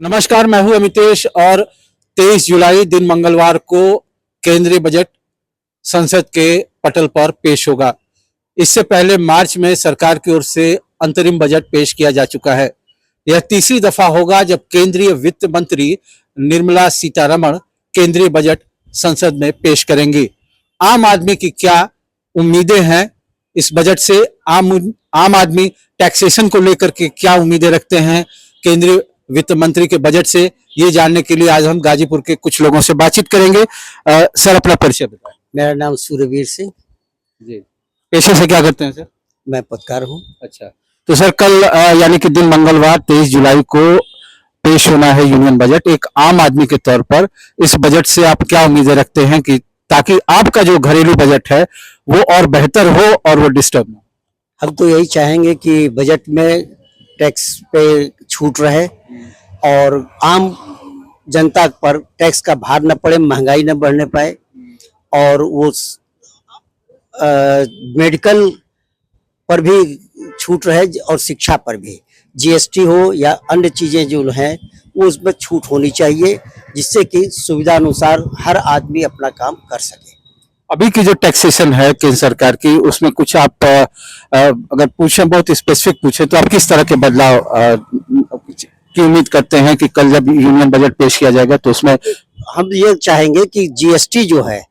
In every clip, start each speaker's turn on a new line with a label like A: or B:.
A: नमस्कार, मैं हूं अमितेश और 23 जुलाई दिन मंगलवार को केंद्रीय बजट संसद के पटल पर पेश होगा। इससे पहले मार्च में सरकार की ओर से अंतरिम बजट पेश किया जा चुका है। यह तीसरी दफा होगा जब केंद्रीय वित्त मंत्री निर्मला सीतारमण केंद्रीय बजट संसद में पेश करेंगी। आम आदमी की क्या उम्मीदें हैं इस बजट से? आम आदमी टैक्सेशन को लेकर के क्या उम्मीदें रखते हैं केंद्रीय वित्त मंत्री के बजट से, ये जानने के लिए आज हम गाजीपुर के कुछ लोगों से बातचीत करेंगे। सर, अपना परिचय बताएं।
B: मेरा नाम सूर्यवीर सिंह
A: जी। पेशे से क्या करते हैं सर?
B: मैं पत्रकार हूँ।
A: अच्छा, तो सर कल यानी कि दिन मंगलवार 23 जुलाई को पेश होना है यूनियन बजट। एक आम आदमी के तौर पर इस बजट से आप क्या उम्मीदें रखते हैं कि ताकि आपका जो घरेलू बजट है वो और बेहतर हो और वो डिस्टर्ब ना?
B: हम तो यही चाहेंगे कि बजट में टैक्स पे छूट रहे और आम जनता पर टैक्स का भार न पड़े, महंगाई न बढ़ने पाए, और वो मेडिकल पर भी छूट रहे और शिक्षा पर भी, जीएसटी हो या अन्य चीजें जो हैं वो उसमें छूट होनी चाहिए, जिससे कि सुविधा अनुसार हर आदमी अपना काम कर सके।
A: अभी की जो टैक्सेशन है केंद्र सरकार की, उसमें कुछ आप अगर पूछें, बहुत स्पेसिफिक पूछें, तो आप किस तरह के बदलाव की उम्मीद करते हैं कि कल जब यूनियन बजट पेश किया जाएगा तो उसमें?
B: हम ये चाहेंगे कि जीएसटी जो है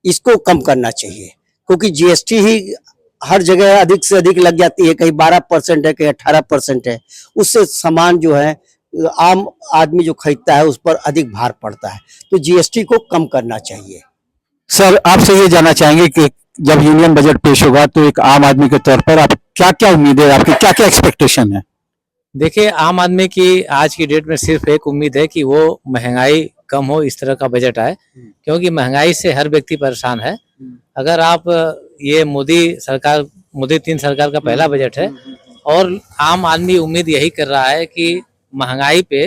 B: इसको कम करना चाहिए, क्योंकि जीएसटी ही हर जगह अधिक से अधिक लग जाती है। कहीं 12% है, कहीं 18% है। उससे सामान जो है आम आदमी जो खरीदता है उस पर अधिक भार पड़ता है। तो जीएसटी को कम करना चाहिए।
A: सर, आपसे ये जानना चाहेंगे कि जब यूनियन बजट पेश होगा तो एक आम आदमी के तौर पर आप क्या क्या उम्मीदें, आपकी क्या क्या एक्सपेक्टेशन है?
C: देखिए, आम आदमी की आज की डेट में सिर्फ एक उम्मीद है कि वो महंगाई कम हो, इस तरह का बजट आए, क्योंकि महंगाई से हर व्यक्ति परेशान है। अगर आप ये मोदी 3 सरकार का पहला बजट है और आम आदमी उम्मीद यही कर रहा है कि महंगाई पे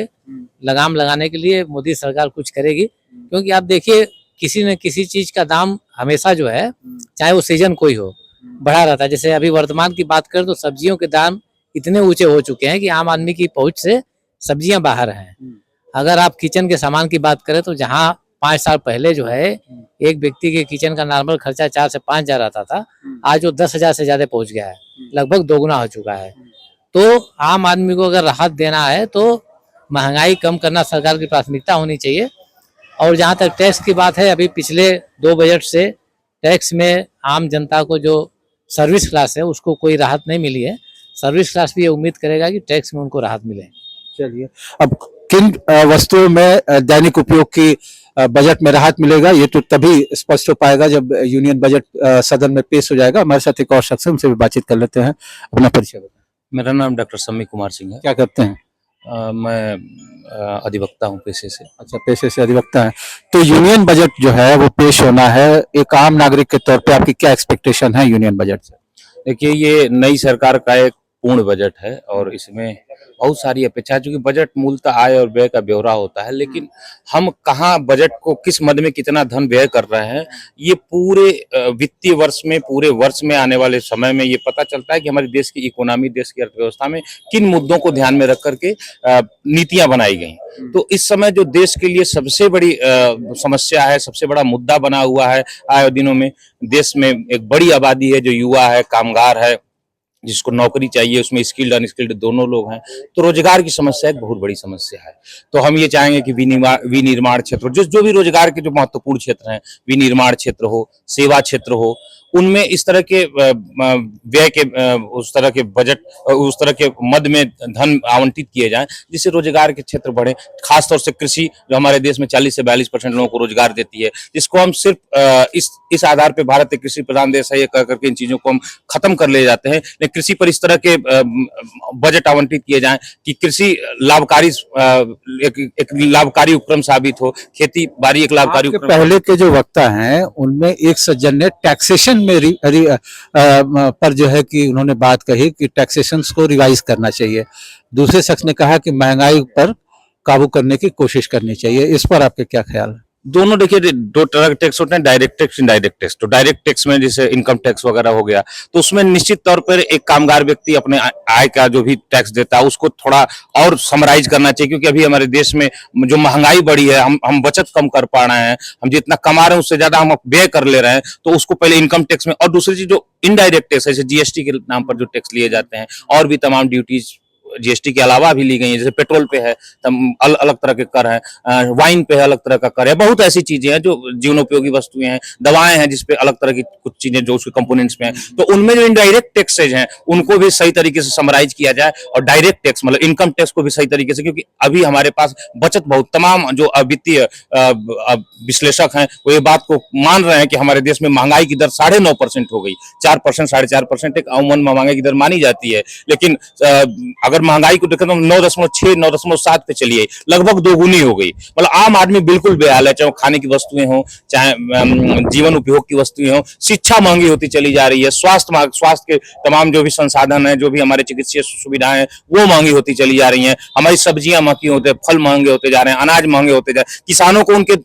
C: लगाम लगाने के लिए मोदी सरकार कुछ करेगी, क्योंकि आप देखिए किसी न किसी चीज का दाम हमेशा जो है, चाहे वो सीजन कोई हो, बढ़ा रहता है। जैसे अभी वर्तमान की बात करें तो सब्जियों के दाम इतने ऊंचे हो चुके हैं कि आम आदमी की पहुंच से सब्जियां बाहर हैं। अगर आप किचन के सामान की बात करें तो जहां 5 साल पहले जो है एक व्यक्ति के किचन का नॉर्मल खर्चा 4 से 5 हजार आता था, आज वो 10,000 से ज्यादा पहुंच गया है, लगभग दोगुना हो चुका है। तो आम आदमी को अगर राहत देना है तो महंगाई कम करना सरकार की प्राथमिकता होनी चाहिए। और जहाँ तक टैक्स की बात है, अभी पिछले 2 बजट से टैक्स में आम जनता को जो सर्विस क्लास है उसको कोई राहत नहीं मिली है। सर्विस क्लास भी ये उम्मीद करेगा कि टैक्स में उनको राहत मिले।
A: चलिए, अब किन वस्तुओं में दैनिक उपयोग की बजट में राहत मिलेगा, ये तो तभी स्पष्ट हो पाएगा जब यूनियन बजट सदन में पेश हो जाएगा। हमारे साथ एक और शख्स है, उनसे भी बातचीत कर लेते हैं। अपना परिचय बताएं।
D: मेरा नाम डॉक्टर सम्मी कुमार सिंह है।
A: क्या करते हैं?
D: मैं अधिवक्ता हूँ पेशे से।
A: अच्छा, पेशे से अधिवक्ता है। तो यूनियन बजट जो है वो पेश होना है, एक आम नागरिक के तौर पे आपकी क्या एक्सपेक्टेशन है यूनियन बजट से?
D: देखिए, ये नई सरकार का एक पूर्ण बजट है और इसमें बहुत सारी अपेक्षा है, क्योंकि बजट मूलतः आय और व्यय का ब्यौरा होता है, लेकिन हम कहाँ बजट को किस मद में कितना धन व्यय कर रहे हैं, ये पूरे वित्तीय वर्ष में, पूरे वर्ष में आने वाले समय में ये पता चलता है कि हमारे देश की इकोनॉमी, देश की अर्थव्यवस्था में किन मुद्दों को ध्यान में रख करके नीतियां बनाई गई। तो इस समय जो देश के लिए सबसे बड़ी समस्या है, सबसे बड़ा मुद्दा बना हुआ है आए दिनों में, देश में एक बड़ी आबादी है जो युवा है, कामगार है, जिसको नौकरी चाहिए, उसमें स्किल्ड अनस्किल्ड दोनों लोग हैं। तो रोजगार की समस्या एक बहुत बड़ी समस्या है। तो हम ये चाहेंगे कि विनिर्माण क्षेत्र, जो भी रोजगार के जो महत्वपूर्ण क्षेत्र हैं, विनिर्माण क्षेत्र हो, सेवा क्षेत्र हो, उनमें इस तरह के व्यय के उस तरह के बजट, उस तरह के मद में धन आवंटित किए जाएं, जिससे रोजगार के क्षेत्र बढ़े। खासतौर से कृषि, जो हमारे देश में 40 से 42% लोगों को रोजगार देती है, जिसको हम सिर्फ इस आधार पे भारत एक कृषि प्रधान देश है ये कह करके इन चीजों को हम खत्म कर ले जाते हैं। लेकिन कृषि पर इस तरह के बजट आवंटित किए जाएं कि कृषि लाभकारी, एक लाभकारी उपक्रम साबित हो, खेती बाड़ी एक लाभकारी उपक्रम।
A: पहले के जो वक्ता हैं उनमें एक सज्जन ने टैक्सेशन में पर जो है कि उन्होंने बात कही कि टैक्सेशन को रिवाइज करना चाहिए। दूसरे शख्स ने कहा कि महंगाई पर काबू करने की कोशिश करनी चाहिए। इस पर आपके क्या ख्याल है?
D: दोनों देखिए, दो तरह के टैक्स होते हैं, डायरेक्ट टैक्स, इनडायरेक्ट टैक्स। तो डायरेक्ट टैक्स में जैसे इनकम टैक्स वगैरह हो गया, तो उसमें निश्चित तौर पर एक कामगार व्यक्ति अपने आय का जो भी टैक्स देता है उसको थोड़ा और समराइज करना चाहिए, क्योंकि अभी हमारे देश में जो महंगाई बढ़ी है, हम बचत कम कर पा रहे हैं, हम जितना कमा रहे हैं उससे ज्यादा हम व्यय कर ले रहे हैं, तो उसको पहले इनकम टैक्स में। और दूसरी चीज जो इनडायरेक्ट टैक्स है, जैसे जीएसटी के नाम पर जो टैक्स लिए जाते हैं, और भी तमाम ड्यूटीज जीएसटी के अलावा भी ली गई है, जैसे पेट्रोल पे है अलग अलग तरह के कर हैं, वाइन पे है अलग तरह का कर है, बहुत ऐसी चीजें हैं जो जीवनोपयोगी वस्तुएं हैं, दवाएं हैं जिसपे अलग तरह की कुछ चीजें जो उसके कंपोनेंट्स में हैं। तो उनमें जो इनडायरेक्ट टैक्सेज हैं उनको भी सही तरीके से समराइज किया जाए, और डायरेक्ट टैक्स मतलब इनकम टैक्स को भी सही तरीके से, क्योंकि अभी हमारे पास बचत बहुत, तमाम जो वित्तीय विश्लेषक हैं वो ये बात को मान रहे हैं कि हमारे देश में महंगाई की दर 9.5% हो गई, 4%, 4.5% एक अमूमन महंगाई की दर मानी जाती है। लेकिन अगर महंगाई को देखें तो 9.6, 9.7 पे चली आई, लगभग दोगुनी हो गई। मतलब आम आदमी बिल्कुल बेहाल है, चाहे वो खाने की वस्तुएं हो, चाहे जीवन उपयोग की वस्तुएं हो, शिक्षा महंगी होती चली जा रही है, स्वास्थ्य के तमाम जो भी संसाधन है, जो भी हमारे चिकित्सीय सुविधाएं हैं वो महंगी होती चली जा रही हैं, हमारी सब्जियां महंगी होते, फल महंगे होते जा रहे हैं, अनाज महंगे होते जा रहे हैं, किसानों को उनके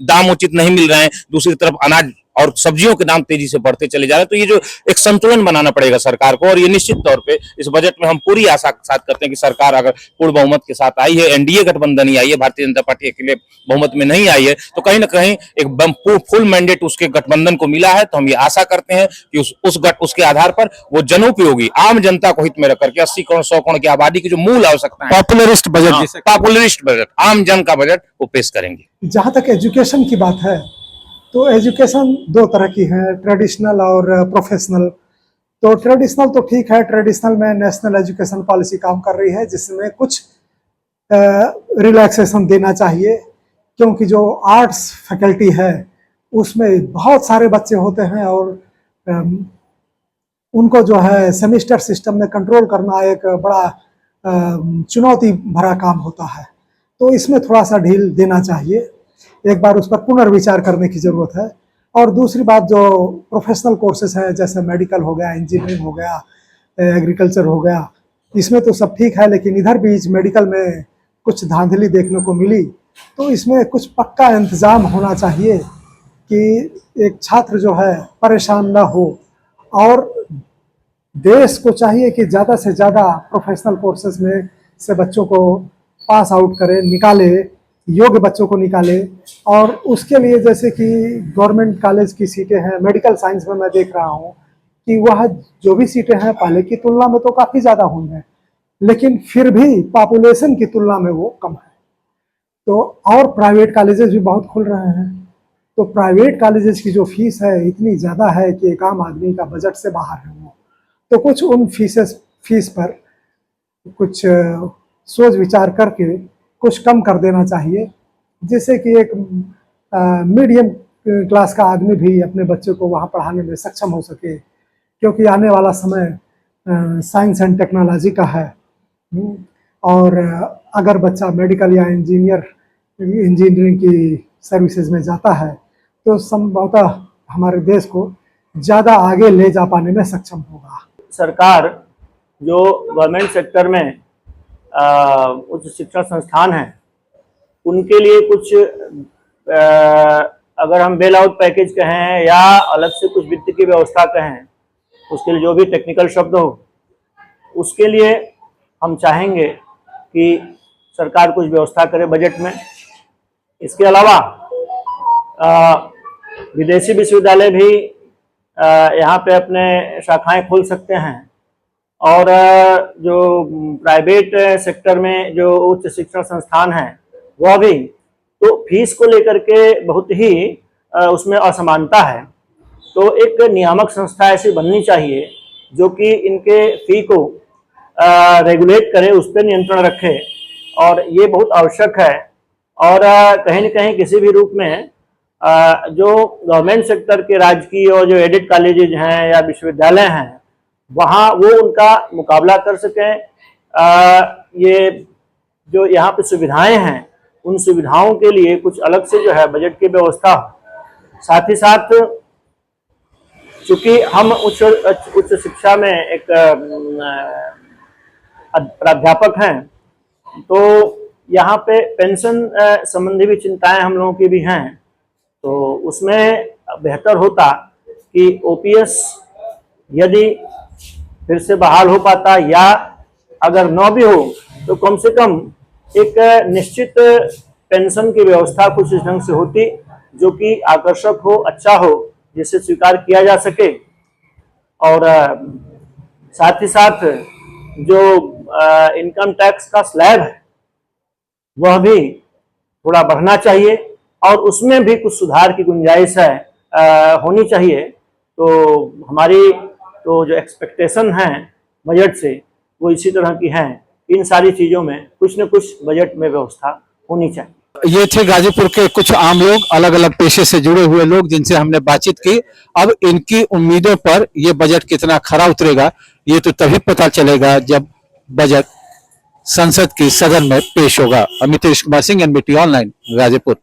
D: दाम उचित नहीं मिल रहे हैं, दूसरी तरफ अनाज और सब्जियों के दाम तेजी से बढ़ते चले जा रहे हैं। तो ये जो एक संतुलन बनाना पड़ेगा सरकार को, और ये निश्चित तौर पे इस बजट में हम पूरी आशा के साथ करते हैं कि सरकार अगर पूर्ण बहुमत के साथ आई है, एनडीए गठबंधन ही आई है, भारतीय जनता पार्टी अकेले बहुमत में नहीं आई है, तो कहीं ना कहीं एक फुल मैंडेट उसके गठबंधन को मिला है। तो हम ये आशा करते हैं कि उसके आधार पर वो जनोपयोगी आम जनता को हित में रख करके 80 करोड़ 100 करोड़ की आबादी की जो मूल आवश्यकता है,
A: पॉपुलरिस्ट बजट,
D: पॉपुलरिस्ट बजट, आम जन का बजट वो पेश करेंगे।
E: जहाँ तक एजुकेशन की बात है तो एजुकेशन दो तरह की है, ट्रेडिशनल और प्रोफेशनल। तो ट्रेडिशनल तो ठीक है, ट्रेडिशनल में नेशनल एजुकेशन पॉलिसी काम कर रही है जिसमें कुछ रिलैक्सेशन देना चाहिए, क्योंकि जो आर्ट्स फैकल्टी है उसमें बहुत सारे बच्चे होते हैं और उनको जो है सेमिस्टर सिस्टम में कंट्रोल करना एक बड़ा चुनौती भरा काम होता है। तो इसमें थोड़ा सा ढील देना चाहिए, एक बार उस पर पुनर्विचार करने की ज़रूरत है। और दूसरी बात, जो प्रोफेशनल कोर्सेज हैं जैसे मेडिकल हो गया, इंजीनियरिंग हो गया, एग्रीकल्चर हो गया, इसमें तो सब ठीक है, लेकिन इधर बीच मेडिकल में कुछ धांधली देखने को मिली। तो इसमें कुछ पक्का इंतज़ाम होना चाहिए कि एक छात्र जो है परेशान ना हो, और देश को चाहिए कि ज़्यादा से ज़्यादा प्रोफेशनल कोर्सेज में से बच्चों को पास आउट करे, निकाले, योग्य बच्चों को निकाले। और उसके लिए जैसे कि गवर्नमेंट कॉलेज की सीटें हैं, मेडिकल साइंस में मैं देख रहा हूँ कि वह जो भी सीटें हैं पहले की तुलना में तो काफ़ी ज़्यादा हुई हैं, लेकिन फिर भी पॉपुलेशन की तुलना में वो कम है। तो और प्राइवेट कॉलेजेस भी बहुत खुल रहे हैं, तो प्राइवेट कॉलेजेस की जो फीस है इतनी ज़्यादा है कि एक आम आदमी का बजट से बाहर है वो। तो कुछ उन फीस पर कुछ सोच विचार करके कुछ कम कर देना चाहिए, जिससे कि एक मीडियम क्लास का आदमी भी अपने बच्चे को वहाँ पढ़ाने में सक्षम हो सके, क्योंकि आने वाला समय साइंस एंड टेक्नोलॉजी का है। और अगर बच्चा मेडिकल या इंजीनियरिंग की सर्विसेज में जाता है तो संभवतः हमारे देश को ज़्यादा आगे ले जा पाने में सक्षम होगा।
F: सरकार जो गवर्नमेंट सेक्टर में उच्च शिक्षा संस्थान हैं उनके लिए कुछ अगर हम बेल आउट पैकेज कहें या अलग से कुछ वित्त की व्यवस्था कहें, उसके लिए जो भी टेक्निकल शब्द हो, उसके लिए हम चाहेंगे कि सरकार कुछ व्यवस्था करे बजट में। इसके अलावा विदेशी विश्वविद्यालय भी यहाँ पे अपने शाखाएं खोल सकते हैं, और जो प्राइवेट सेक्टर में जो उच्च शिक्षण संस्थान हैं वह भी, तो फीस को लेकर के बहुत ही उसमें असमानता है। तो एक नियामक संस्था ऐसी बननी चाहिए जो कि इनके फी को रेगुलेट करे, उस पर नियंत्रण रखे, और ये बहुत आवश्यक है। और कहीं न कहीं किसी भी रूप में जो गवर्नमेंट सेक्टर के राजकीय और जो एडेड कॉलेजेज हैं या विश्वविद्यालय हैं वहाँ वो उनका मुकाबला कर सकें। ये जो यहाँ पे सुविधाएं हैं उन सुविधाओं के लिए कुछ अलग से जो है बजट की व्यवस्था हो। साथ ही साथ चूंकि हम उच्च शिक्षा में एक प्राध्यापक हैं, तो यहाँ पे पेंशन संबंधी भी चिंताएं हम लोगों की भी हैं। तो उसमें बेहतर होता कि ओपीएस यदि फिर से बहाल हो पाता, या अगर न भी हो तो कम से कम एक निश्चित पेंशन की व्यवस्था कुछ इस ढंग से होती जो कि आकर्षक हो, अच्छा हो, जिसे स्वीकार किया जा सके। और साथ ही साथ जो इनकम टैक्स का स्लैब है वह भी थोड़ा बढ़ना चाहिए और उसमें भी कुछ सुधार की गुंजाइश है होनी चाहिए। तो हमारी तो जो एक्सपेक्टेशन है बजट से वो इसी तरह की हैं। इन सारी चीज़ों में कुछ न कुछ बजट में व्यवस्था होनी चाहिए।
A: ये थे गाजीपुर के कुछ आम लोग, अलग अलग पेशे से जुड़े हुए लोग जिनसे हमने बातचीत की। अब इनकी उम्मीदों पर ये बजट कितना खरा उतरेगा ये तो तभी पता चलेगा जब बजट संसद की सदन में पेश होगा। Amitesh Kumar Singh, NBT online, Ghazipur.